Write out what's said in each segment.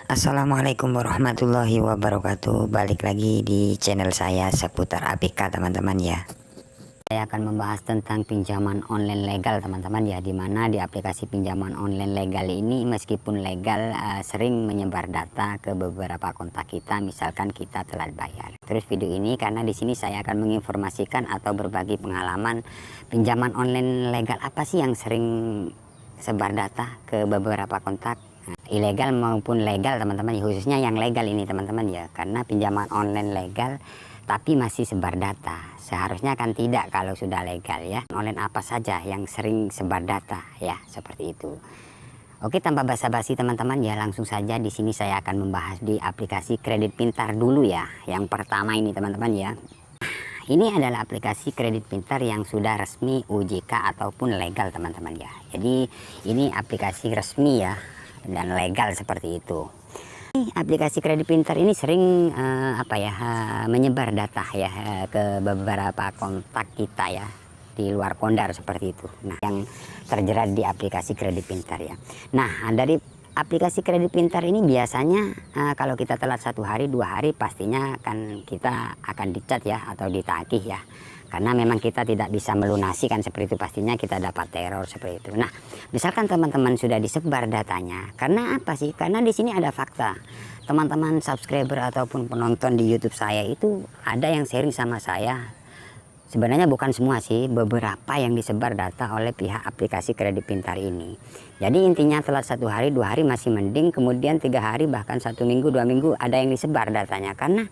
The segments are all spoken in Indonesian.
Assalamualaikum warahmatullahi wabarakatuh. Balik lagi di channel saya seputar APK teman-teman ya. Saya akan membahas tentang pinjaman online legal teman-teman ya, dimana di aplikasi pinjaman online legal ini meskipun legal sering menyebar data ke beberapa kontak kita, misalkan kita telat bayar. Terus video ini karena di sini saya akan menginformasikan atau berbagi pengalaman pinjaman online legal apa sih yang sering sebar data ke beberapa kontak, ilegal maupun legal teman-teman, khususnya yang legal ini teman-teman ya, karena pinjaman online legal tapi masih sebar data. Seharusnya kan tidak kalau sudah legal ya. Online apa saja yang sering sebar data ya, seperti itu. Oke, tanpa basa-basi teman-teman ya, langsung saja di sini saya akan membahas di aplikasi kredit pintar dulu ya. Yang pertama ini teman-teman ya. Ini adalah aplikasi kredit pintar yang sudah resmi OJK ataupun legal teman-teman ya. Jadi ini aplikasi resmi ya dan legal seperti itu. Aplikasi kredit pintar ini sering menyebar data ya ke beberapa kontak kita ya di luar kondar seperti itu. Nah, yang terjerat di aplikasi kredit pintar ya. Nah, dari aplikasi kredit pintar ini biasanya kalau kita telat 1 hari 2 hari pastinya kita akan dicat ya atau ditagih ya, karena memang kita tidak bisa melunasi kan seperti itu, pastinya kita dapat teror seperti itu. Nah, misalkan teman-teman sudah disebar datanya, karena apa sih? Karena di sini ada fakta. Teman-teman subscriber ataupun penonton di YouTube saya itu ada yang sharing sama saya. Sebenarnya bukan semua sih, beberapa yang disebar data oleh pihak aplikasi kredit pintar ini. Jadi intinya telat 1 hari 2 hari masih mending, kemudian 3 hari bahkan 1 minggu 2 minggu ada yang disebar datanya. Karena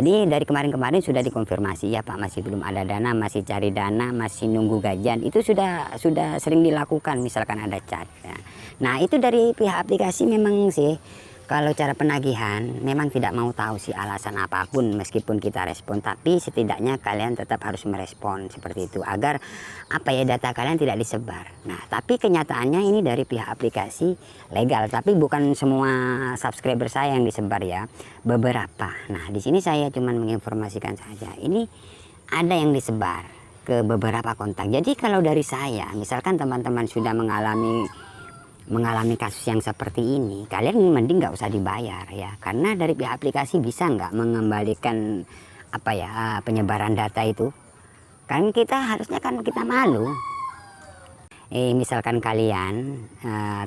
jadi dari kemarin-kemarin sudah dikonfirmasi ya Pak, masih belum ada dana, masih cari dana, masih nunggu gajian, itu sudah sering dilakukan misalkan ada cat ya. Nah, itu dari pihak aplikasi memang sih, kalau cara penagihan memang tidak mau tahu sih alasan apapun meskipun kita respon, tapi setidaknya kalian tetap harus merespon seperti itu agar data kalian tidak disebar. Nah, tapi kenyataannya ini dari pihak aplikasi legal, tapi bukan semua subscriber saya yang disebar ya, beberapa. Nah, di sini saya cuma menginformasikan saja. Ini ada yang disebar ke beberapa kontak. Jadi kalau dari saya, misalkan teman-teman sudah mengalami kasus yang seperti ini, kalian mending nggak usah dibayar ya, karena dari pihak aplikasi bisa nggak mengembalikan penyebaran data itu. Kan kita harusnya kita malu. Misalkan kalian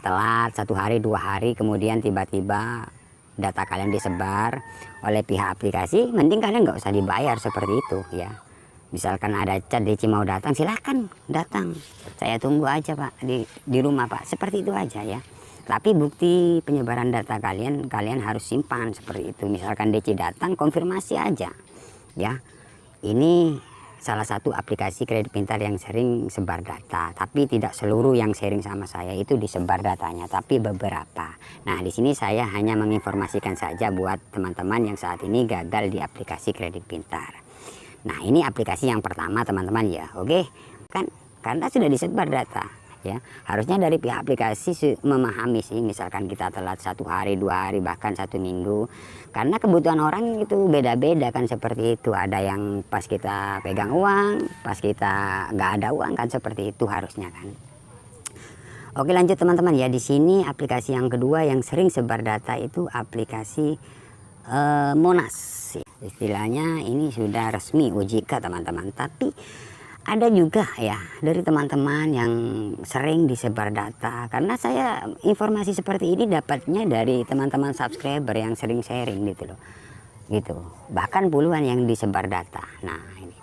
telat 1 hari 2 hari kemudian tiba-tiba data kalian disebar oleh pihak aplikasi, mending kalian nggak usah dibayar seperti itu ya. Misalkan ada cat DC mau datang, silahkan datang, saya tunggu aja Pak di rumah Pak, seperti itu aja ya. Tapi bukti penyebaran data kalian harus simpan seperti itu. Misalkan DC datang, konfirmasi aja ya. Ini salah satu aplikasi kredit pintar yang sering sebar data, tapi tidak seluruh yang sharing sama saya itu disebar datanya, tapi beberapa. Nah, di sini saya hanya menginformasikan saja buat teman-teman yang saat ini gagal di aplikasi kredit pintar. Nah, ini aplikasi yang pertama teman-teman ya. Oke, kan karena sudah disebar data ya, harusnya dari pihak aplikasi memahami sih, misalkan kita telat 1 hari 2 hari bahkan 1 minggu, karena kebutuhan orang itu beda-beda kan seperti itu. Ada yang pas kita pegang uang, pas kita nggak ada uang kan seperti itu harusnya kan. Oke, lanjut teman-teman ya. Di sini aplikasi yang kedua yang sering sebar data itu aplikasi Monas. Istilahnya ini sudah resmi OJK teman-teman, tapi ada juga ya dari teman-teman yang sering disebar data, karena saya informasi seperti ini dapatnya dari teman-teman subscriber yang sering sharing gitu, bahkan puluhan yang disebar data. Nah, ini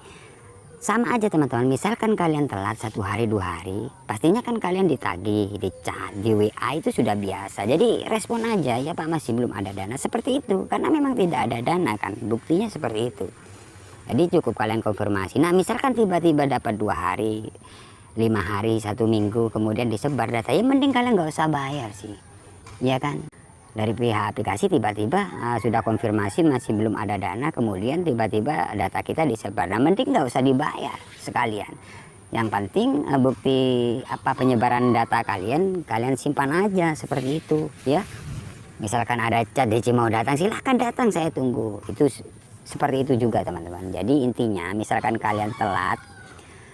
sama aja teman-teman, misalkan kalian telat 1 hari 2 hari, pastinya kan kalian ditagih, di chat, di WA, itu sudah biasa. Jadi respon aja ya Pak, masih belum ada dana, seperti itu, karena memang tidak ada dana kan, buktinya seperti itu. Jadi cukup kalian konfirmasi. Nah, misalkan tiba-tiba dapat 2 hari 5 hari 1 minggu kemudian disebar data, ya mending kalian nggak usah bayar sih ya kan. Dari pihak aplikasi tiba-tiba sudah konfirmasi masih belum ada dana, kemudian tiba-tiba data kita disebar. Nah, mending nggak usah dibayar sekalian. Yang penting bukti penyebaran data kalian simpan aja seperti itu ya. Misalkan ada cat DC mau datang, silahkan datang, saya tunggu. Itu seperti itu juga teman-teman. Jadi intinya misalkan kalian telat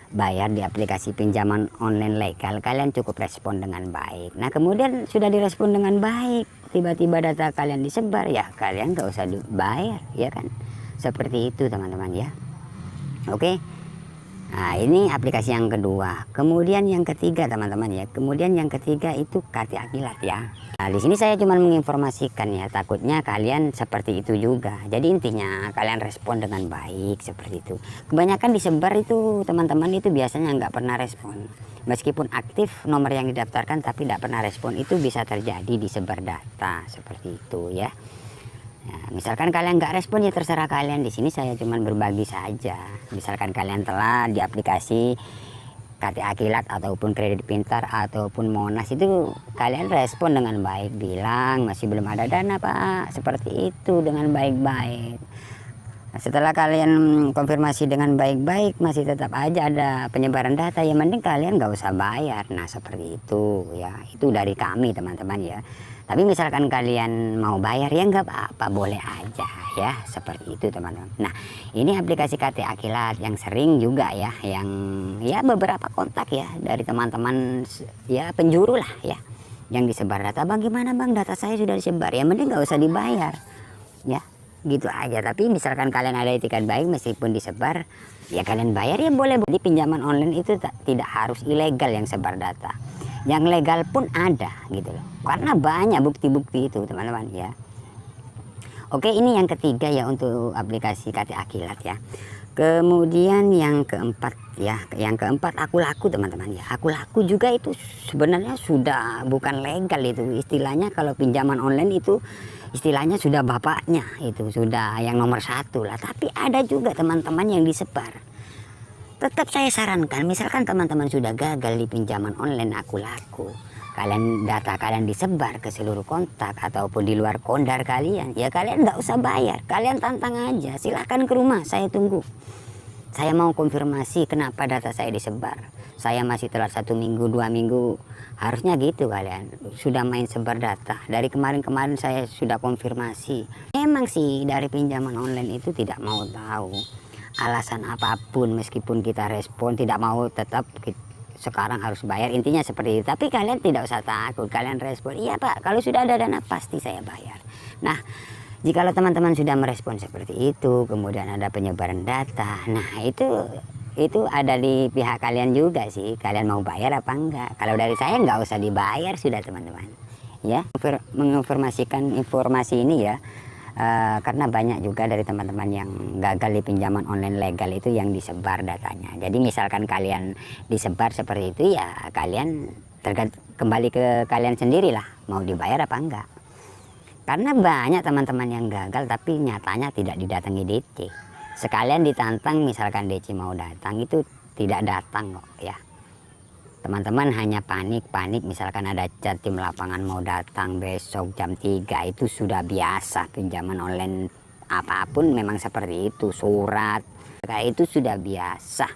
bayar di aplikasi pinjaman online legal, kalian cukup respon dengan baik. Nah, kemudian sudah direspon dengan baik, tiba-tiba data kalian disebar, ya kalian nggak usah bayar, ya kan? Seperti itu teman-teman ya. Oke. Nah, ini aplikasi yang kedua. Kemudian yang ketiga teman-teman ya. Kemudian yang ketiga itu KTA Kilat ya. Nah, di sini saya cuma menginformasikan ya, takutnya kalian seperti itu juga. Jadi intinya kalian respon dengan baik seperti itu. Kebanyakan disebar itu teman-teman itu biasanya nggak pernah respon. Meskipun aktif nomor yang didaftarkan tapi tidak pernah respon, itu bisa terjadi disebar data seperti itu ya. Nah, misalkan kalian nggak respon ya terserah kalian. Di sini saya cuma berbagi saja. Misalkan kalian telah di aplikasi KTA Kilat ataupun Kredit Pintar ataupun Monas, itu kalian respon dengan baik, bilang masih belum ada dana Pak, seperti itu dengan baik-baik. Nah, setelah kalian konfirmasi dengan baik-baik masih tetap aja ada penyebaran data, ya mending kalian nggak usah bayar. Nah seperti itu ya, itu dari kami teman-teman ya. Tapi misalkan kalian mau bayar ya nggak apa-apa, boleh aja ya, seperti itu teman-teman. Nah ini aplikasi KTA Kilat yang sering juga ya, yang ya beberapa kontak ya dari teman-teman ya, penjuru lah ya, yang disebar data. Bagaimana bang, data saya sudah disebar, ya mending nggak usah dibayar ya, gitu aja. Tapi misalkan kalian ada etikat baik, meskipun disebar ya kalian bayar ya boleh. Jadi pinjaman online itu tidak harus ilegal yang sebar data, yang legal pun ada gitu loh, karena banyak bukti-bukti itu teman-teman ya. Oke, ini yang ketiga ya untuk aplikasi KTA Kilat ya. Kemudian yang keempat ya, yang keempat Aku Laku teman-teman ya. Aku Laku juga itu sebenarnya sudah bukan legal itu istilahnya. Kalau pinjaman online itu istilahnya sudah bapaknya, itu sudah yang nomor satu lah. Tapi ada juga teman-teman yang disebar. Tetap saya sarankan, misalkan teman-teman sudah gagal di pinjaman online Aku Laku, kalian data kalian disebar ke seluruh kontak ataupun di luar kondar kalian, ya kalian nggak usah bayar, kalian tantang aja, silahkan ke rumah, saya tunggu. Saya mau konfirmasi kenapa data saya disebar. Saya masih telat 1 minggu, 2 minggu, harusnya gitu kalian. Sudah main sebar data, dari kemarin-kemarin saya sudah konfirmasi. Memang sih dari pinjaman online itu tidak mau tahu alasan apapun, meskipun kita respon tidak mau, tetap sekarang harus bayar, intinya seperti itu. Tapi kalian tidak usah takut, kalian respon, iya Pak, kalau sudah ada dana pasti saya bayar. Nah jikalau teman-teman sudah merespon seperti itu, kemudian ada penyebaran data, nah itu ada di pihak kalian juga sih, kalian mau bayar apa enggak. Kalau dari saya nggak usah dibayar sudah teman-teman ya. Menginformasikan informasi ini ya, karena banyak juga dari teman-teman yang gagal di pinjaman online legal itu yang disebar datanya. Jadi misalkan kalian disebar seperti itu ya kalian kembali ke kalian sendirilah mau dibayar apa enggak. Karena banyak teman-teman yang gagal tapi nyatanya tidak didatangi DC. Sekalian ditantang, misalkan DC mau datang itu tidak datang kok ya. Teman-teman hanya panik, misalkan ada chat tim lapangan mau datang besok jam 3, itu sudah biasa. Pinjaman online apapun memang seperti itu, surat kayak itu sudah biasa,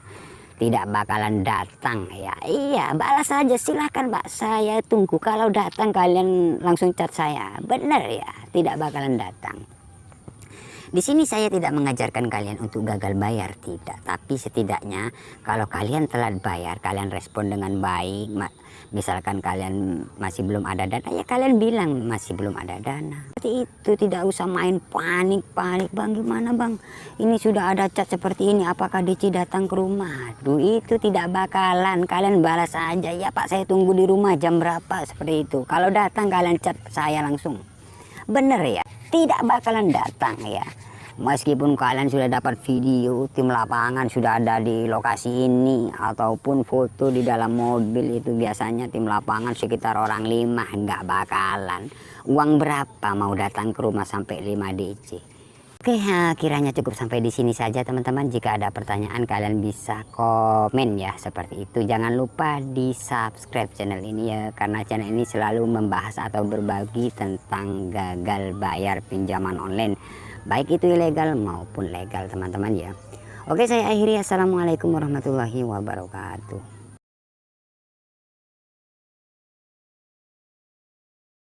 tidak bakalan datang ya. Iya, balas saja, silahkan Pak, saya tunggu. Kalau datang kalian langsung chat saya, benar ya, tidak bakalan datang. Di sini saya tidak mengajarkan kalian untuk gagal bayar, tidak. Tapi setidaknya kalau kalian telat bayar, kalian respon dengan baik. Misalkan kalian masih belum ada dana, ya kalian bilang masih belum ada dana. Seperti itu, tidak usah main panik. Bang, gimana bang? Ini sudah ada chat seperti ini, apakah DC datang ke rumah? Duh, itu tidak bakalan. Kalian balas aja, ya Pak saya tunggu di rumah jam berapa, seperti itu. Kalau datang kalian chat saya langsung. Bener ya? Tidak bakalan datang ya. Meskipun kalian sudah dapat video tim lapangan sudah ada di lokasi ini, ataupun foto di dalam mobil, itu biasanya tim lapangan sekitar orang 5, nggak bakalan. Uang berapa mau datang ke rumah sampai 5 DC. Oke, kiranya cukup sampai di sini saja teman-teman. Jika ada pertanyaan kalian bisa komen ya, seperti itu. Jangan lupa di subscribe channel ini ya, karena channel ini selalu membahas atau berbagi tentang gagal bayar pinjaman online, baik itu ilegal maupun legal teman-teman ya. Oke, saya akhiri. Assalamualaikum warahmatullahi wabarakatuh.